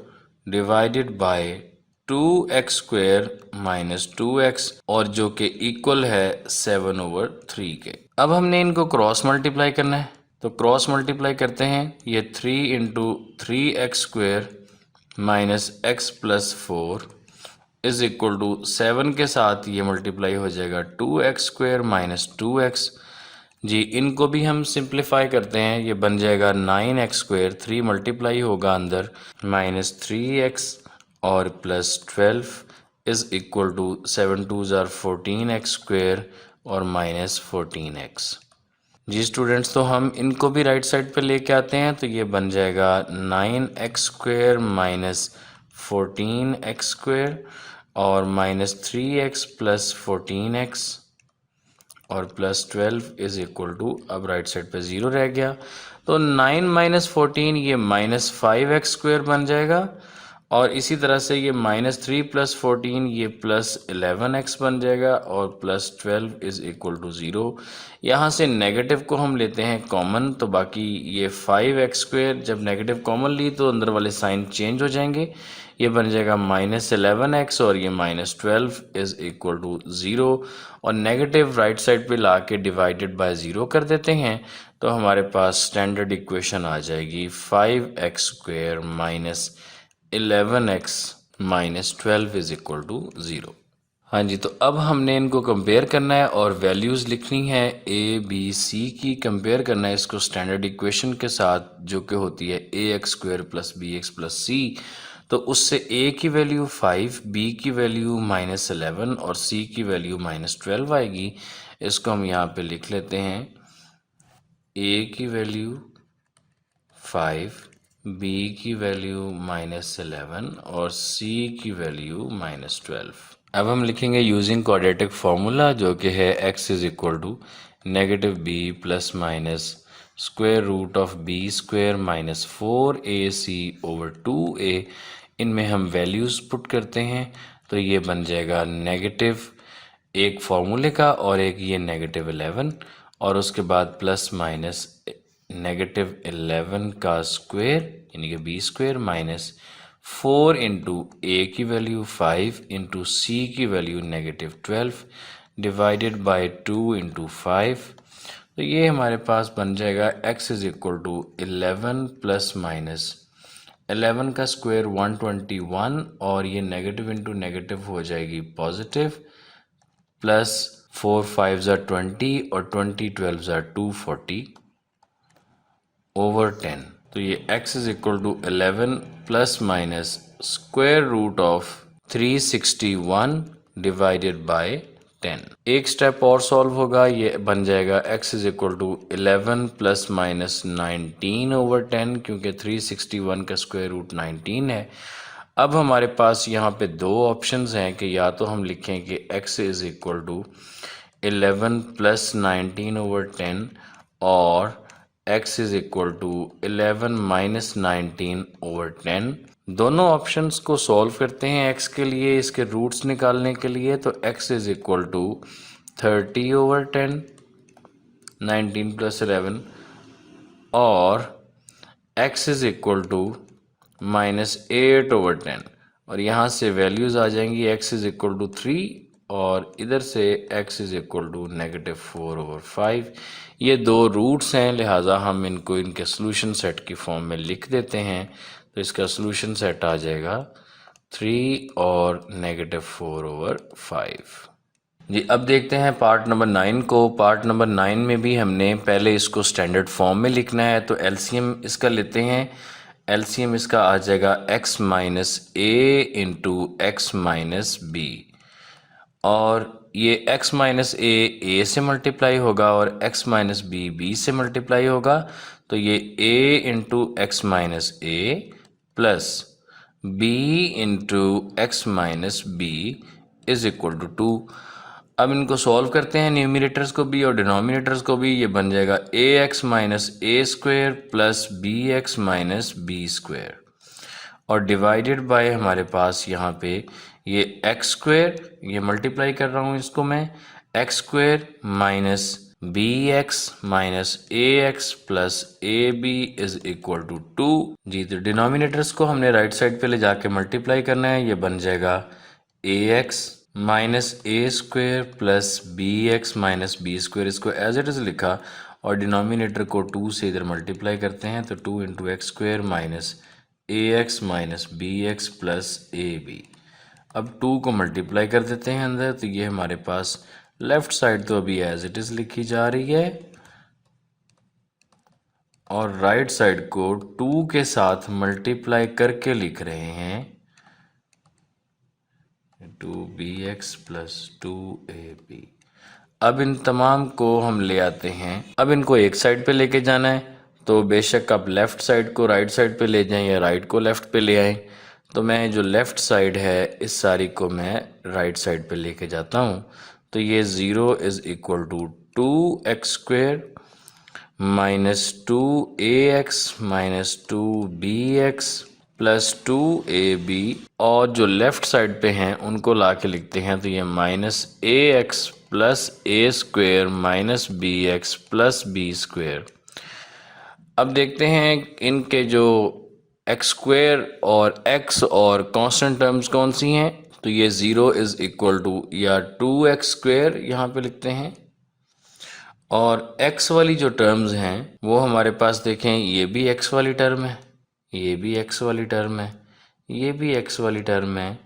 divided by 2x square minus 2x और जो कि इक्वल है 7 ओवर 3 के। अब हमने इनको क्रॉस मल्टीप्लाई करना है तो क्रॉस मल्टीप्लाई करते हैं। ये 3 into 3x square minus x plus 4 is equal to 7 के साथ ये मल्टीप्लाई हो जाएगा 2x स्क्वेयर माइनस 2x। जी इनको भी हम सिंप्लीफाई करते हैं, ये बन जाएगा 9x स्क्वेयर, 3 मल्टीप्लाई होगा अंदर माइनस 3x और plus 12 is equal to 7 2s are 14x square और माइनस 14x। जी स्टूडेंट्स तो हम इनको भी राइट साइड पे लेके आते हैं तो ये बन जाएगा 9x square minus 14x square और माइनस 3x प्लस 14x और प्लस 12 इज इक्वल टू, अब राइट साइड पे 0 रह गया तो 9 माइनस 14 ये माइनस 5x स्क्वेयर बन जाएगा और इसी तरह से ये माइनस 3 प्लस 14 ये प्लस 11x बन जाएगा और प्लस 12 इज इक्वल टू 0। यहाँ से नेगेटिव को हम लेते हैं कॉमन तो बाकी ये 5x स्क्वेयर, जब नेगेटिव कॉमन ली तो अंदर वाले साइन चेंज हो जाएंगे, ये बन जाएगा माइनस 11x और ये माइनस 12 इज इक्वल टू 0 और नेगेटिव राइट साइड पे ला के डिवाइडेड बाय 0 कर देते हैं तो हमारे पास स्टैंडर्ड इक्वेशन आ जाएगी 5x square minus 11x minus 12 is equal to 0। हाँ जी, तो अब हमने इनको कंपेयर करना है और वैल्यूज़ लिखनी है ए बी सी की, कंपेयर करना है इसको स्टैंडर्ड इक्वेशन के साथ जो कि होती है A X square plus B x plus C. तो उससे ए की वैल्यू 5, बी की वैल्यू -11 और सी की वैल्यू -12 आएगी। इसको हम यहाँ पे लिख लेते हैं, ए की वैल्यू 5, बी की वैल्यू -11 और सी की वैल्यू -12। अब हम लिखेंगे यूजिंग क्वाड्रेटिक फार्मूला जो कि है x is equal to negative B plus minus square root of B square minus 4ac over 2a। इनमें हम वैल्यूज़ पुट करते हैं तो ये बन जाएगा नेगेटिव एक फार्मूले का और एक ये -11 और उसके बाद प्लस माइनस -11 का स्क्वायर यानी कि बी स्क्वायर माइनस 4 इंटू ए की वैल्यू 5 इंटू सी की वैल्यू -12 डिवाइडेड बाय 2 इंटू 5। तो ये हमारे पास बन जाएगा x is equal to 11 plus minus 11 का स्क्वायर 121 और ये नेगेटिव इंटू नेगेटिव हो जाएगी पॉजिटिव, प्लस 4 5 ज़ा 20 और 20 12 ज़ा 240 ओवर 10। तो ये x is equal to 11 plus minus square root of 361 divided by 10। एक स्टेप और सॉल्व होगा, ये बन जाएगा x is equal to 11 plus minus 19 over 10 क्योंकि 361 का स्क्वायर रूट 19 है। अब हमारे पास यहाँ पे दो ऑप्शंस हैं कि या तो हम लिखें कि x is equal to 11 plus 19 over 10 और x is equal to 11 minus 19 over 10। दोनों ऑप्शंस को सॉल्व करते हैं x के लिए, इसके रूट्स निकालने के लिए। तो x is equal to 30 over 10, 19 plus 11 और x is equal to -8 over 10 और यहाँ से वैल्यूज़ आ जाएंगी x इज इक्वल टू 3 और इधर से x is equal to -4 over 5। ये दो रूट्स हैं, लिहाजा हम इनको इनके सोल्यूशन सेट की फॉर्म में लिख देते हैं। तो इसका सोल्यूशन सेट आ जाएगा 3 और -4 ओवर 5। जी, अब देखते हैं पार्ट नंबर 9 को। पार्ट नंबर 9 में भी हमने पहले इसको स्टैंडर्ड फॉर्म में लिखना है, तो एलसीएम इसका लेते हैं। एलसीएम इसका आ जाएगा x माइनस ए इंटू एक्स माइनस बी और ये x माइनस ए से मल्टीप्लाई होगा और x माइनस बी से मल्टीप्लाई होगा। तो ये a into x minus a plus b into x minus b is equal to 2। अब इनको सॉल्व करते हैं, न्यूमिनेटर्स को भी और डिनोमिनेटर्स को भी। ये बन जाएगा A x minus A square plus B x minus B square और डिवाइडेड बाय हमारे पास यहाँ पे ये एक्स स्क्वायर, ये मल्टीप्लाई कर रहा हूँ इसको मैं, x square minus B x minus a x plus a b is equal to 2। जी, तो डिनोमिनेटर्स को हमने राइट साइड पे ले जाके मल्टीप्लाई करना है। ये बन जाएगा A x minus A square plus B x minus B square, इसको एज इट इज़ लिखा और डिनोमिनेटर को 2 से इधर मल्टीप्लाई करते हैं। तो 2 into x square minus a x minus B x plus a b. अब 2 को मल्टीप्लाई कर देते हैं अंदर, तो ये हमारे पास लेफ्ट साइड तो अभी एज इट इज़ लिखी जा रही है और राइट साइड को 2 के साथ मल्टीप्लाई करके लिख रहे हैं 2bx प्लस 2ab। अब इन तमाम को हम ले आते हैं, अब इनको एक साइड पे लेके जाना है। तो बेशक आप लेफ़्ट साइड को राइट साइड पे ले जाएं या राइट को लेफ़्ट पे ले आएं। तो मैं जो लेफ़्ट साइड है इस सारी को मैं राइट साइड पे लेके जाता हूँ। तो ये 0 is equal to 2x square minus 2ax minus 2bx plus 2ab और जो लेफ़्ट साइड पे हैं उनको ला के लिखते हैं। तो ये minus ax plus A square minus B x plus B square. अब देखते हैं इनके जो एक्स स्क्वेयर और x और कांस्टेंट टर्म्स कौन सी हैं। तो ये 0 इज़ इक्वल टू या 2x स्क्वेयर यहाँ पे लिखते हैं और x वाली जो टर्म्स हैं वो हमारे पास देखें, ये भी x वाली टर्म है, ये भी x वाली टर्म है, ये भी x वाली टर्म है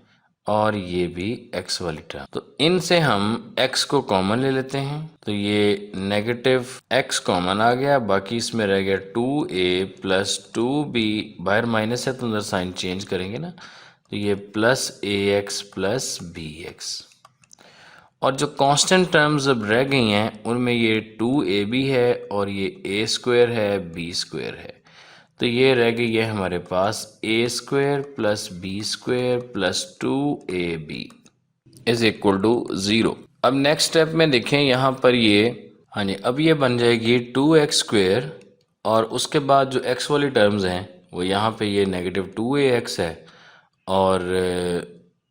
और ये भी x वाली टर्म। तो इनसे हम x को कॉमन ले लेते हैं, तो ये नेगेटिव x कॉमन आ गया, बाकी इसमें रह गया 2a प्लस 2b, बाहर माइनस है तो अंदर साइन चेंज करेंगे ना, तो ये प्लस ax प्लस bx। और जो कांस्टेंट टर्म्स अब रह गई हैं उनमें ये 2ab है और ये a स्क्वायर है, b स्क्वायर है, तो ये रह गई है हमारे पास a square plus b square plus 2ab is equal to 0। अब नेक्स्ट स्टेप में देखें यहाँ पर ये, हाँ जी, अब ये बन जाएगी 2x स्क्वायर और उसके बाद जो x वाली टर्म्स हैं वो यहाँ पे ये नेगेटिव 2ax है और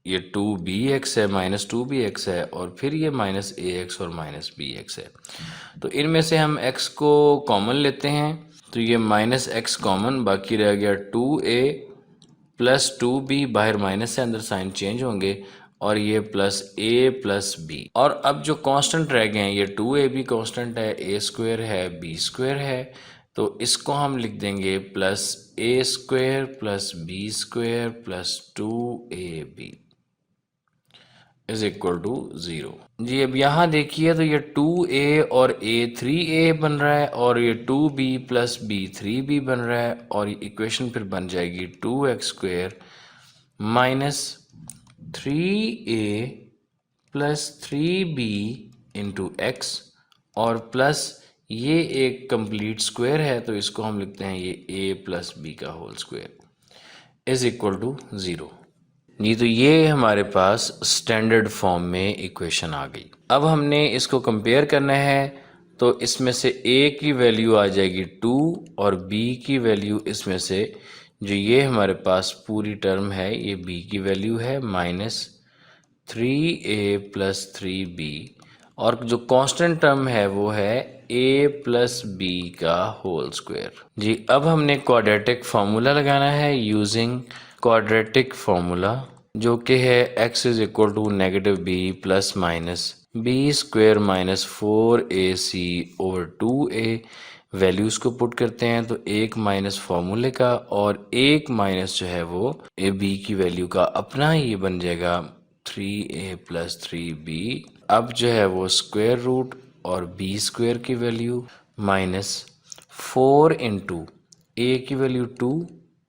ये 2bx है, माइनस 2bx है और फिर ये माइनस ax और माइनस bx है। तो इनमें से हम x को कॉमन लेते हैं, तो ये माइनस x कॉमन, बाकी रह गया 2a प्लस 2b, बाहर माइनस से अंदर साइन चेंज होंगे और ये प्लस a प्लस b। और अब जो कांस्टेंट रह गए हैं ये 2ab कांस्टेंट है, a स्क्वायर है, b स्क्वायर है, तो इसको हम लिख देंगे plus a square plus b square plus 2ab is equal to 0। जी अब यहाँ देखिए तो ये 2a और a 3a बन रहा है और ये 2b प्लस b 3b बन रहा है और ये इक्वेशन फिर बन जाएगी 2x square minus 3a plus 3b into x और प्लस ये एक कंप्लीट स्क्वायर है तो इसको हम लिखते हैं ये a प्लस b का whole square is equal to 0। जी तो ये हमारे पास स्टैंडर्ड फॉर्म में इक्वेशन आ गई। अब हमने इसको कंपेयर करना है, तो इसमें से a की वैल्यू आ जाएगी 2 और b की वैल्यू इसमें से जो ये हमारे पास पूरी टर्म है ये b की वैल्यू है माइनस 3a प्लस 3b और जो कांस्टेंट टर्म है वो है a प्लस b का होल स्क्वायर। जी अब हमने क्वाड्रेटिक फार्मूला लगाना है यूजिंग क्वाड्रेटिक फार्मूला जो कि है x is equal to negative b plus minus b square minus 4ac over 2a। Values को पुट करते हैं तो एक माइनस फार्मूले का और एक माइनस जो है वो ए बी की वैल्यू का अपना ही बन जाएगा 3a प्लस 3b। अब जो है वो स्क्वायर रूट और b स्क्वायर की वैल्यू माइनस 4 इंटू ए की वैल्यू 2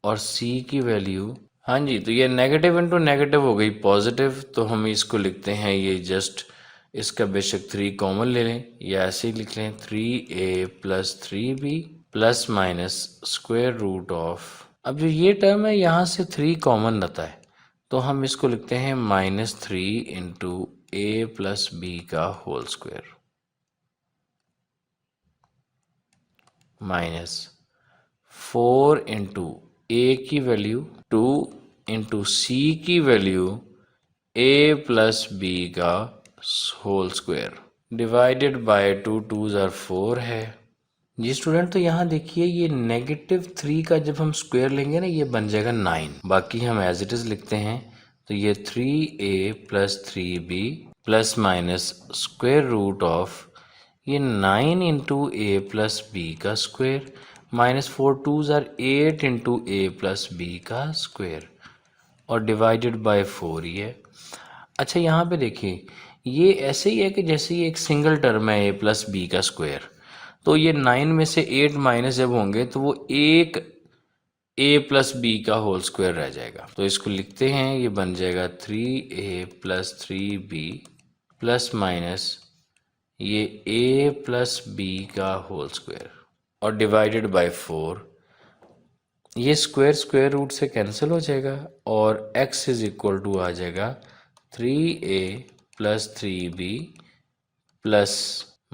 और c की वैल्यू, हाँ जी, तो ये नेगेटिव इंटू नेगेटिव हो गई पॉजिटिव, तो हम इसको लिखते हैं ये जस्ट इसका बेशक 3 कॉमन ले लें या ऐसे ही लिख लें 3a plus 3b plus minus square root of, अब जो ये टर्म है यहाँ से 3 कॉमन रहता है तो हम इसको लिखते हैं minus 3 into a plus b का whole square minus 4 into a की वैल्यू 2 इंटू c की वैल्यू a प्लस b का whole square divided by 2 2s are 4 है। जी स्टूडेंट तो यहाँ देखिए ये नेगेटिव 3 का जब हम स्क्वायर लेंगे ना ये बन जाएगा 9, बाकी हम एज इट इज लिखते हैं तो ये 3a plus 3b plus minus square root of ये 9 इंटू a प्लस b का square minus 4 2s are 8 into a plus b का स्क्वायर और डिवाइडेड बाय 4 ही है। अच्छा यहाँ पे देखिए ये ऐसे ही है कि जैसे ये एक सिंगल टर्म है a प्लस b का स्क्वायर, तो ये 9 में से 8 माइनस जब होंगे तो वो एक a प्लस b का होल स्क्वायर रह जाएगा, तो इसको लिखते हैं ये बन जाएगा 3a plus 3b plus minus ये a प्लस b का होल स्क्वायर और डिवाइडेड बाय 4। ये स्क्वायर स्क्वायर रूट से कैंसिल हो जाएगा और x इज इक्वल टू आ जाएगा 3a plus 3b plus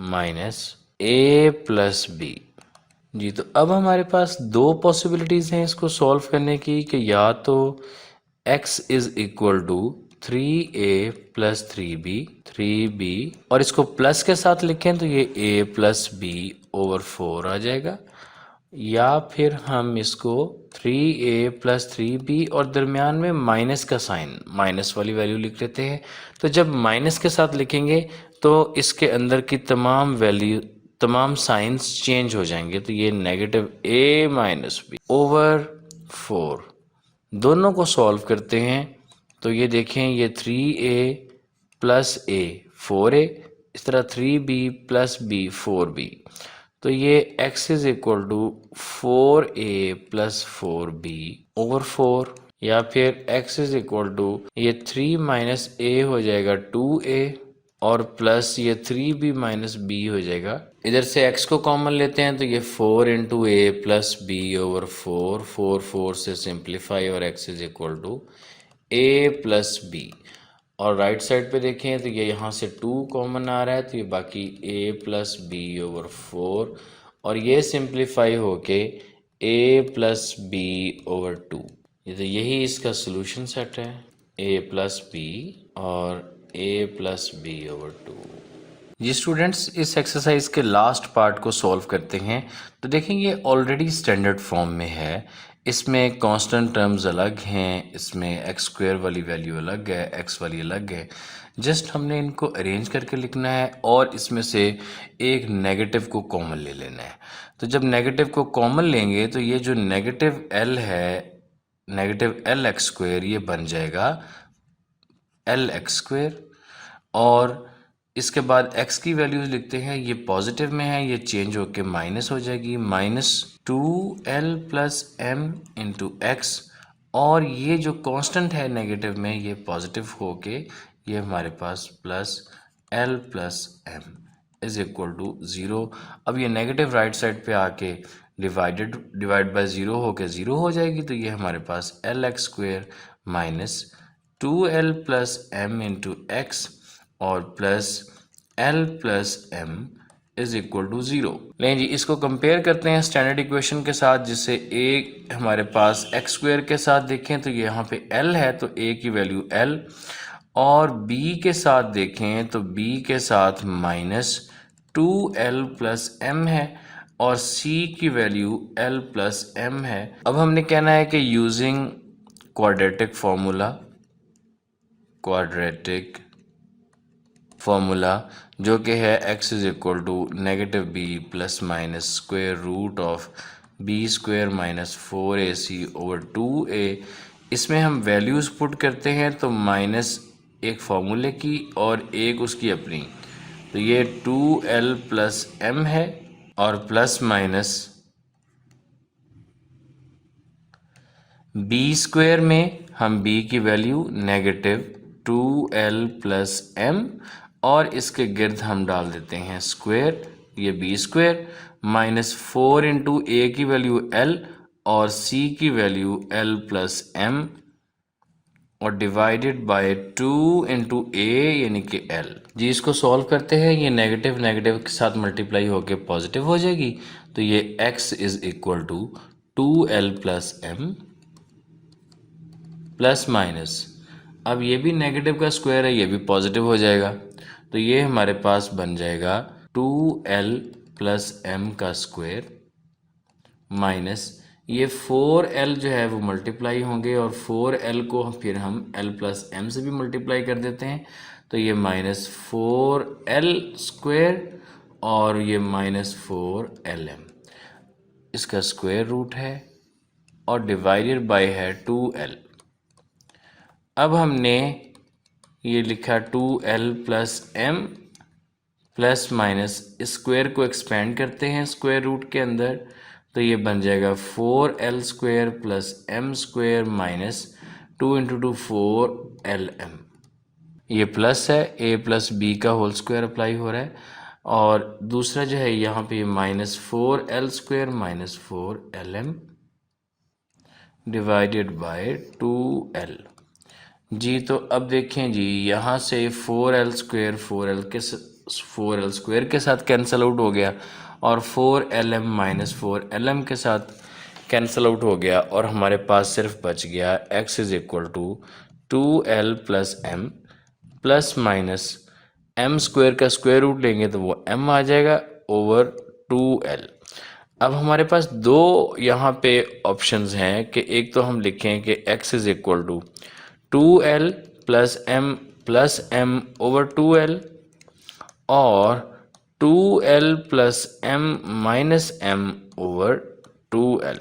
minus a plus b। जी तो अब हमारे पास दो पॉसिबिलिटीज़ हैं इसको सॉल्व करने की कि या तो x is equal to 3a plus 3b और इसको प्लस के साथ लिखें तो ये a प्लस b ओवर 4 आ जाएगा, या फिर हम इसको 3a प्लस 3b और दरमियान में माइनस का साइन माइनस वाली वैल्यू लिख लेते हैं, तो जब माइनस के साथ लिखेंगे तो इसके अंदर की तमाम वैल्यू तमाम साइंस चेंज हो जाएंगे, तो ये negative a minus b over 4 दोनों को सॉल्व करते हैं तो ये देखें, ये 3a प्लस a 4a, इस तरह 3b प्लस b 4b। तो ये x is equal to 4a plus 4b over 4, या फिर x इज इक्वल टू ये 3 माइनस a हो जाएगा 2a, और प्लस ये 3b माइनस b हो जाएगा। इधर से x को कॉमन लेते हैं तो ये 4 into a plus B over 4, 4 से सिंप्लीफाई, और x is equal to a plus b. और राइट साइड पे देखें तो ये यहाँ से 2 कॉमन आ रहा है, तो ये बाकी a प्लस बी ओवर 4, और ये सिंप्लीफाई होके a प्लस बी ओवर 2। ये तो यही इसका सोल्यूशन सेट है, a प्लस बी और a प्लस बी ओवर 2। जी स्टूडेंट्स, इस एक्सरसाइज के लास्ट पार्ट को सॉल्व करते हैं। तो देखें, ये ऑलरेडी स्टैंडर्ड फॉर्म में है, इसमें कांस्टेंट टर्म्स अलग हैं, इसमें एक्स स्क्वायर वाली वैल्यू अलग है, एक्स वाली अलग है। जस्ट हमने इनको अरेंज करके लिखना है और इसमें से एक नेगेटिव को कॉमन ले लेना है। तो जब नेगेटिव को कॉमन लेंगे तो ये जो नेगेटिव एल है, नेगेटिव एल एक्स स्क्वायर, ये बन जाएगा एल एक्स स्क्वायर। और इसके बाद x की वैल्यूज लिखते हैं, ये पॉजिटिव में है, ये चेंज होके माइनस हो जाएगी, -2l plus m into X, और ये जो कांस्टेंट है नेगेटिव में, ये पॉजिटिव होके ये हमारे पास plus l plus m is equal to 0। अब ये नेगेटिव राइट साइड पे आके डिवाइड बाय 0 होके 0 हो जाएगी, तो ये हमारे पास L X square minus 2l plus m into X और plus L plus M is equal to 0। लें जी, इसको कंपेयर करते हैं स्टैंडर्ड इक्वेशन के साथ, जिससे a हमारे पास एक्स स्क्वायर के साथ देखें तो ये यहाँ पे l है, तो a की वैल्यू l, और b के साथ देखें तो b के साथ -2l प्लस m है, और c की वैल्यू l प्लस m है। अब हमने कहना है कि यूजिंग क्वाड्रेटिक फॉर्मूला जो कि है x is equal to negative B plus minus square root of B square minus 4ac over 2a। इसमें हम वैल्यूज़ पुट करते हैं, तो माइनस एक फार्मूले की और एक उसकी अपनी, तो ये 2l प्लस m है, और प्लस माइनस बी स्क्वायर में हम b की value negative 2l plus m, और इसके गिर्द हम डाल देते हैं स्क्वायर, ये बी स्क्वायर माइनस 4 इंटू ए की वैल्यू l और c की वैल्यू l प्लस m, और डिवाइडेड बाय 2 इंटू ए यानी कि l। जी, इसको सॉल्व करते हैं, ये नेगेटिव नेगेटिव के साथ मल्टीप्लाई होके पॉजिटिव हो जाएगी, तो ये x is equal to 2l plus m plus minus, अब ये भी नेगेटिव का स्क्वायर है, ये भी पॉजिटिव हो जाएगा, तो ये हमारे पास बन जाएगा 2l प्लस m का स्क्वायर माइनस ये 4l जो है वो मल्टीप्लाई होंगे, और 4l को फिर हम l प्लस m से भी मल्टीप्लाई कर देते हैं, तो ये -4l स्क्वायर और ये -4lm, इसका स्क्वायर रूट है और डिवाइडेड बाय है 2l। अब हमने ये लिखा 2l plus m plus minus, square को एक्सपेंड करते हैं स्क्वायर रूट के अंदर, तो ये बन जाएगा 4l square plus m square minus 2 into 2 4lm। ये प्लस है, a प्लस b का होल स्क्वायर अप्लाई हो रहा है, और दूसरा जो है यहाँ पे -4l square minus 4lm divided by 2l। जी, तो अब देखें जी, यहाँ से 4l स्क्वायर 4l स्क्वायर के साथ कैंसिल आउट हो गया, और 4lm माइनस 4lm के साथ कैंसिल आउट हो गया, और हमारे पास सिर्फ बच गया x is equal to 2l plus m plus minus m square का स्क्वायर रूट लेंगे तो वो m आ जाएगा ओवर 2l। अब हमारे पास दो यहाँ पे ऑप्शंस हैं कि एक तो हम लिखें कि x is equal to 2l plus m over 2l, और 2l plus m minus m over 2l।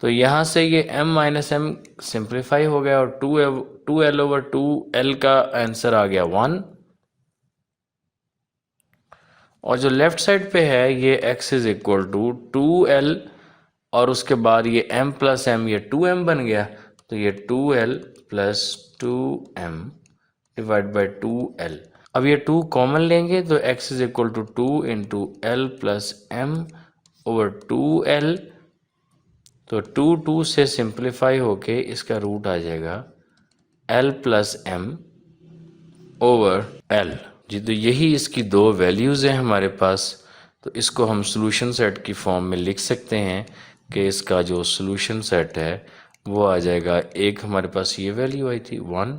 तो यहाँ से ये m माइनस एम सिंप्लीफाई हो गया और 2l ओवर 2l का आंसर आ गया 1। और जो लेफ्ट साइड पे है ये x is equal to 2l और उसके बाद ये m प्लस m, ये 2m बन गया, तो ये 2l plus 2m divide by 2l। अब ये 2 कॉमन लेंगे तो x is equal to 2 into l plus m over 2l। तो 2 से सिंप्लीफाई होके इसका रूट आ जाएगा l plus m over l। जी, तो यही इसकी दो वैल्यूज़ हैं हमारे पास। तो इसको हम सॉल्यूशन सेट की फॉर्म में लिख सकते हैं कि इसका जो सॉल्यूशन सेट है वो आ जाएगा, एक हमारे पास ये वैल्यू आई थी 1,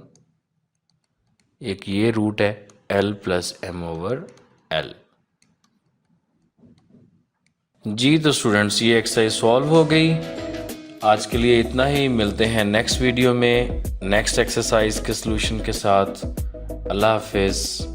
एक ये रूट है l plus m over l। जी, तो स्टूडेंट्स ये एक्सरसाइज सॉल्व हो गई। आज के लिए इतना ही, मिलते हैं नेक्स्ट वीडियो में नेक्स्ट एक्सरसाइज के सॉल्यूशन के साथ। अल्लाह हाफिज़।